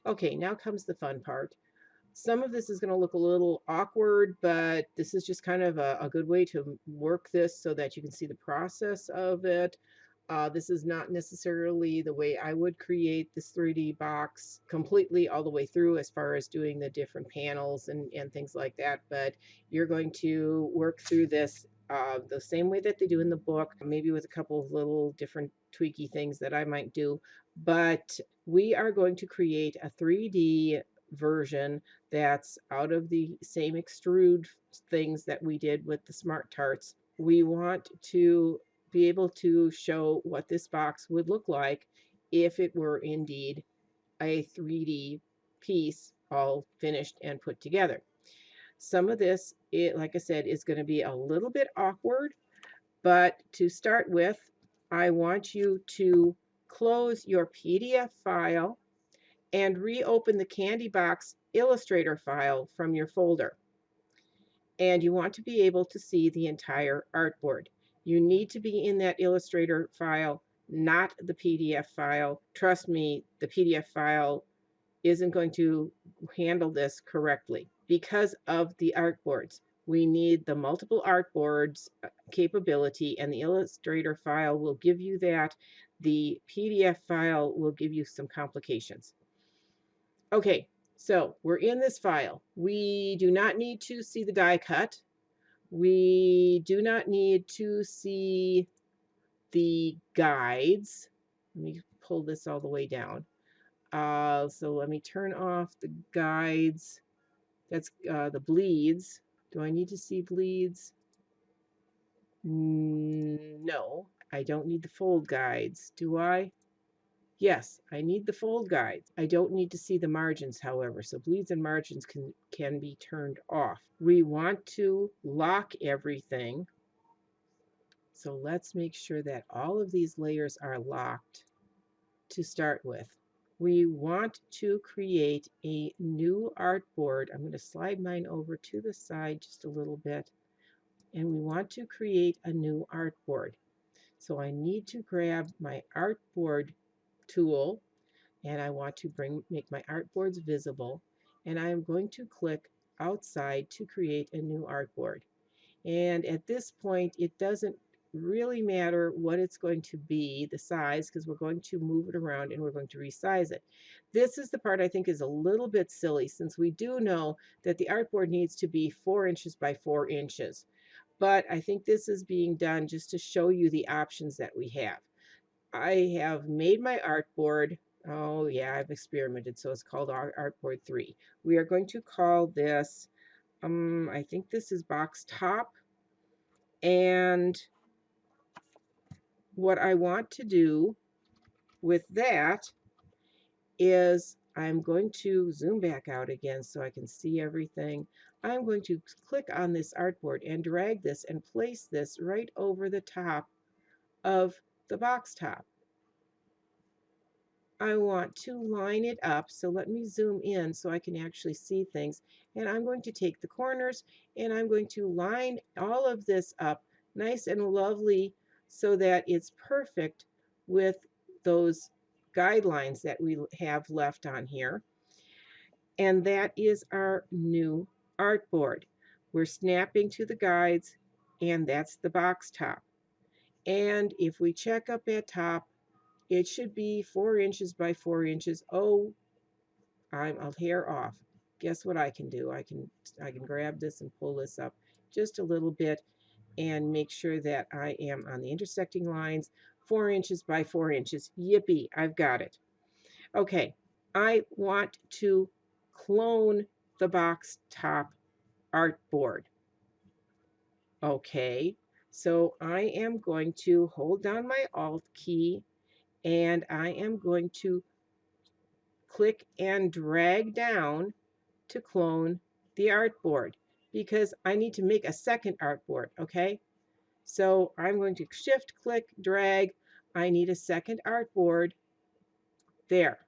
Okay, now comes the fun part. Some of this is going to look a little awkward, but this is just kind of a good way to work this so that you can see the process of it. This is not necessarily the way I would create this 3D box completely all the way through as far as doing the different panels and things like that, but you're going to work through this the same way that they do in the book, maybe with a couple of little different tweaky things that I might do. But we are going to create a 3D version that's out of the same extrude things that we did with the Smart Tarts. We want to be able to show what this box would look like if it were indeed a 3D piece all finished and put together. Some of this, like I said, is going to be a little bit awkward, but to start with, I want you to close your PDF file and reopen the Candy Box Illustrator file from your folder. And you want to be able to see the entire artboard. You need to be in that Illustrator file, not the PDF file. Trust me, the PDF file isn't going to handle this correctly because of the artboards. We need the multiple artboards capability, and the Illustrator file will give you that. The PDF file will give you some complications. Okay, so we're in this file. We do not need to see the die cut. We do not need to see the guides. Let me pull this all the way down. So let me turn off the guides. That's the bleeds. Do I need to see bleeds? No, I don't need the fold guides. Do I? Yes, I need the fold guides. I don't need to see the margins, however, so bleeds and margins can be turned off. We want to lock everything. So let's make sure that all of these layers are locked to start with. We want to create a new artboard. I'm going to slide mine over to the side just a little bit. And we want to create a new artboard. So I need to grab my artboard tool, and I want to make my artboards visible. And I'm going to click outside to create a new artboard. And at this point, it doesn't really matter what it's going to be, the size, because we're going to move it around and we're going to resize it. This is the part I think is a little bit silly, since we do know that the artboard needs to be 4 inches by 4 inches. But I think this is being done just to show you the options that we have. I have made my artboard. Oh yeah, I've experimented, so it's called Artboard 3. We are going to call this, I think this is box top. And what I want to do with that is I'm going to zoom back out again so I can see everything. I'm going to click on this artboard and drag this and place this right over the top of the box top. I want to line it up, so let me zoom in so I can actually see things. And I'm going to take the corners and I'm going to line all of this up nice and lovely so that it's perfect with those guidelines that we have left on here. And that is our new artboard. We're snapping to the guides, and that's the box top. And if we check up at top, it should be 4 inches by 4 inches. Oh, I'm a hair off. Guess what I can do? I can grab this and pull this up just a little bit and make sure that I am on the intersecting lines, 4 inches by 4 inches. Yippee, I've got it. Okay, I want to clone the box top artboard. Okay, so I am going to hold down my Alt key and I am going to click and drag down to clone the artboard because I need to make a second artboard, okay? So I'm going to shift, click, drag. I need a second artboard. There.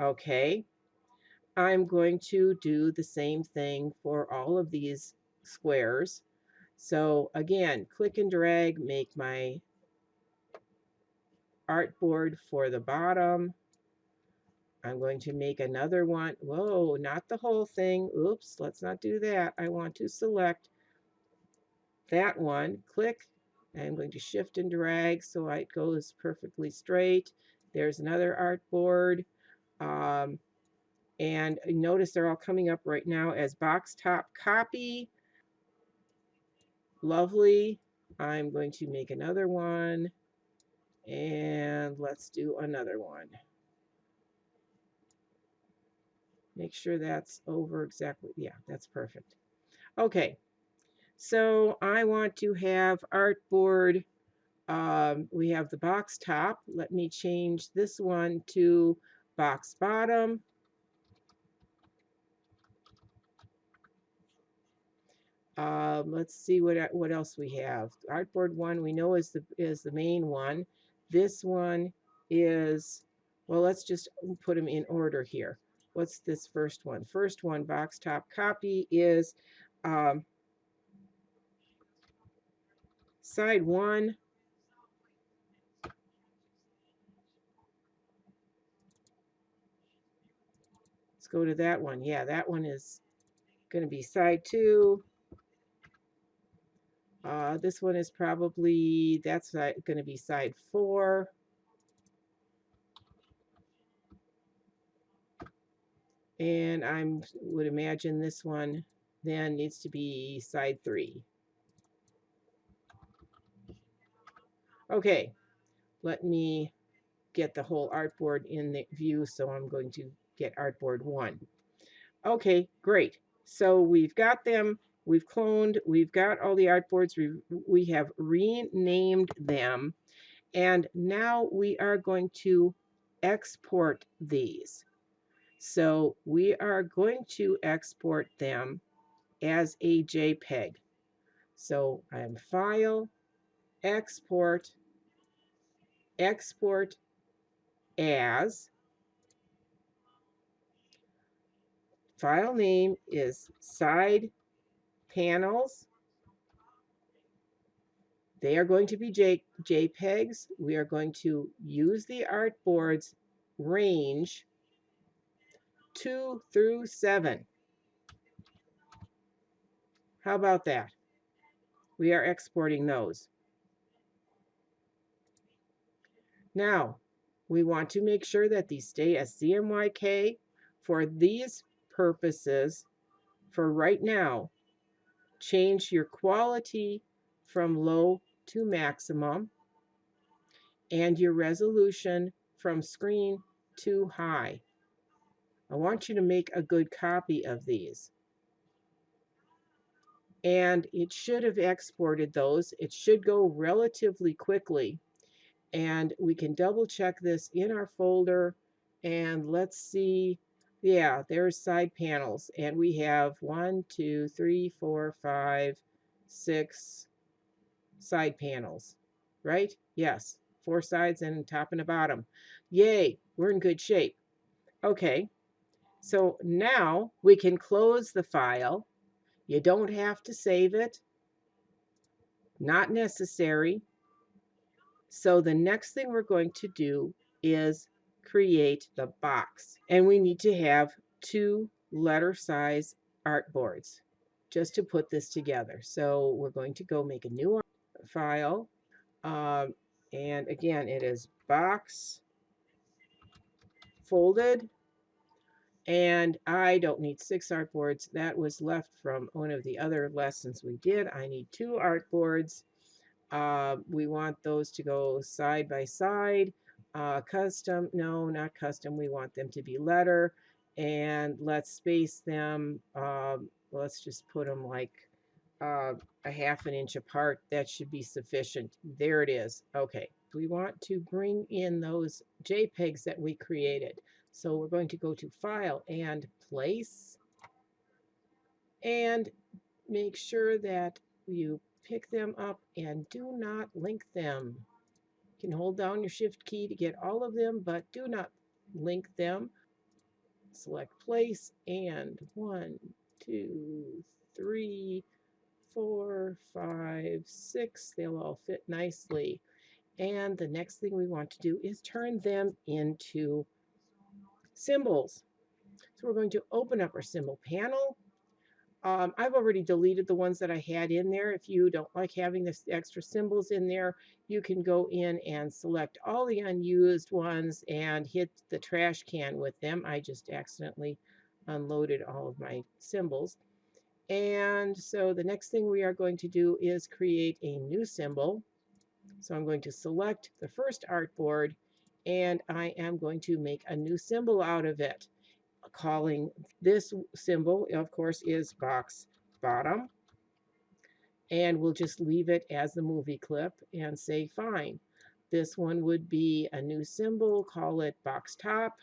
Okay. I'm going to do the same thing for all of these squares. So again, click and drag, make my artboard for the bottom. I'm going to make another one. Whoa, not the whole thing. Oops, let's not do that. I want to select that one. Click. I'm going to shift and drag so it goes perfectly straight. There's another artboard. Um, and notice they're all coming up right now as box top copy. Lovely. I'm going to make another one. And let's do another one. Make sure that's over exactly. Yeah, that's perfect. Okay, so I want to have artboard. We have the box top. Let me change this one to box bottom. Let's see what else we have. Artboard 1 we know is the main one. This one is, well, let's just put them in order here. What's this first one? First one, box top copy, is side 1. Let's go to that one. Yeah, that one is going to be side 2. This one is probably, that's going to be side 4. And I would imagine this one then needs to be side 3. Okay, let me get the whole artboard in the view, so I'm going to get artboard 1. Okay, great. So we've got them, we've cloned, we've got all the artboards, we have renamed them, and now we are going to export these. So we are going to export them as a JPEG. So I'm File, Export, Export as. File name is Side Panels. They are going to be JPEGs. We are going to use the artboards range 2 through 7. How about that? We are exporting those. Now, we want to make sure that these stay as CMYK. For these purposes, for right now, change your quality from low to maximum and your resolution from screen to high. I want you to make a good copy of these. And it should have exported those. It should go relatively quickly. And we can double check this in our folder. And let's see. Yeah, there's side panels. And we have 1, 2, 3, 4, 5, 6 side panels, right? Yes, 4 sides and top and a bottom. Yay, we're in good shape. Okay, so now we can close the file. You don't have to save it. Not necessary. So the next thing we're going to do is create the box. And we need to have 2 letter size artboards just to put this together. So we're going to go make a new file. And again, it is box folded. And I don't need 6 artboards. That was left from one of the other lessons we did. I need 2 artboards. We want those to go side by side. Custom, no, not custom. We want them to be letter. And let's space them. Let's just put them like a 1/2 inch apart. That should be sufficient. There it is. Okay. We want to bring in those JPEGs that we created. So we're going to go to File and Place. And make sure that you pick them up and do not link them. You can hold down your Shift key to get all of them, but do not link them. Select Place, and 1, 2, 3, 4, 5, 6. They'll all fit nicely. And the next thing we want to do is turn them into Symbols. So we're going to open up our symbol panel. I've already deleted the ones that I had in there. If you don't like having this extra symbols in there, you can go in and select all the unused ones and hit the trash can with them. I just accidentally unloaded all of my symbols. And so the next thing we are going to do is create a new symbol. So I'm going to select the first artboard and I am going to make a new symbol out of it, calling this symbol, of course, is box bottom. And we'll just leave it as the movie clip and say fine. This one would be a new symbol, call it box top.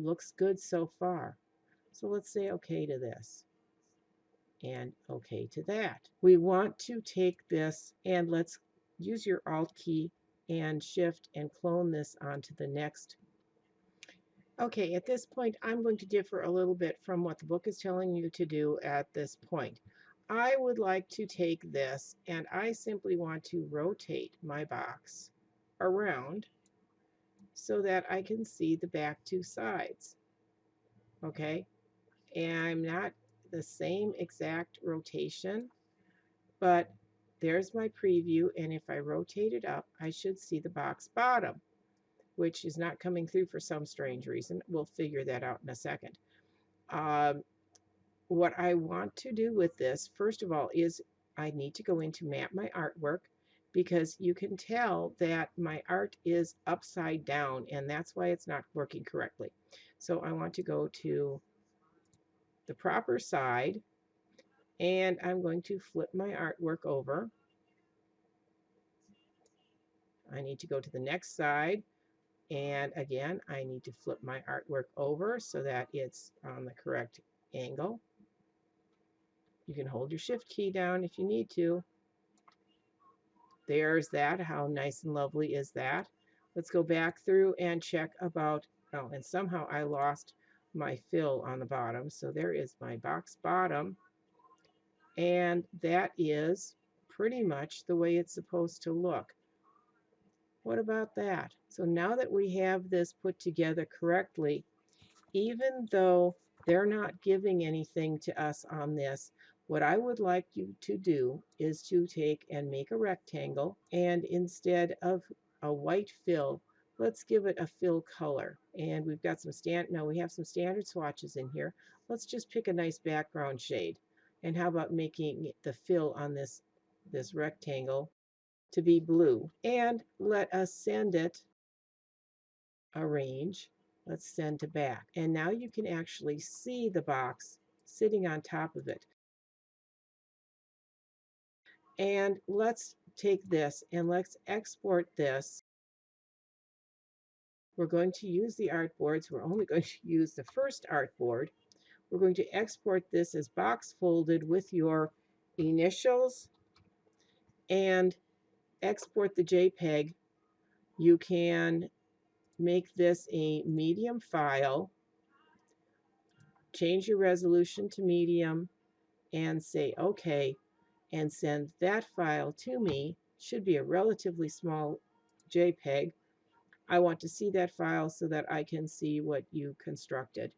Looks good so far. So let's say okay to this and okay to that. We want to take this and let's use your Alt key and Shift and clone this onto the next. Okay, at this point, I'm going to differ a little bit from what the book is telling you to do at this point. I would like to take this and I simply want to rotate my box around so that I can see the back two sides. Okay, and I'm not the same exact rotation, but there's my preview, and if I rotate it up, I should see the box bottom, which is not coming through for some strange reason. We'll figure that out in a second. Um, what I want to do with this, first of all, is I need to go in to map my artwork because you can tell that my art is upside down and that's why it's not working correctly. So I want to go to the proper side and I'm going to flip my artwork over. I need to go to the next side and again I need to flip my artwork over so that it's on the correct angle. You can hold your shift key down if you need to. There's that. How nice and lovely is that? Let's go back through and check about, oh, and somehow I lost my fill on the bottom. So there is my box bottom. And that is pretty much the way it's supposed to look. What about that? So now that we have this put together correctly, even though they're not giving anything to us on this, what I would like you to do is to take and make a rectangle, and instead of a white fill, let's give it a fill color. And we've got some we have some standard swatches in here. Let's just pick a nice background shade. And how about making the fill on this rectangle to be blue? And let us send it arrange. Let's send to back. And now you can actually see the box sitting on top of it. And let's take this and let's export this. We're going to use the artboards. We're only going to use the first artboard. We're going to export this as box folded with your initials and export the JPEG. You can make this a medium file, change your resolution to medium, and say OK, and send that file to me. Should be a relatively small JPEG. I want to see that file so that I can see what you constructed.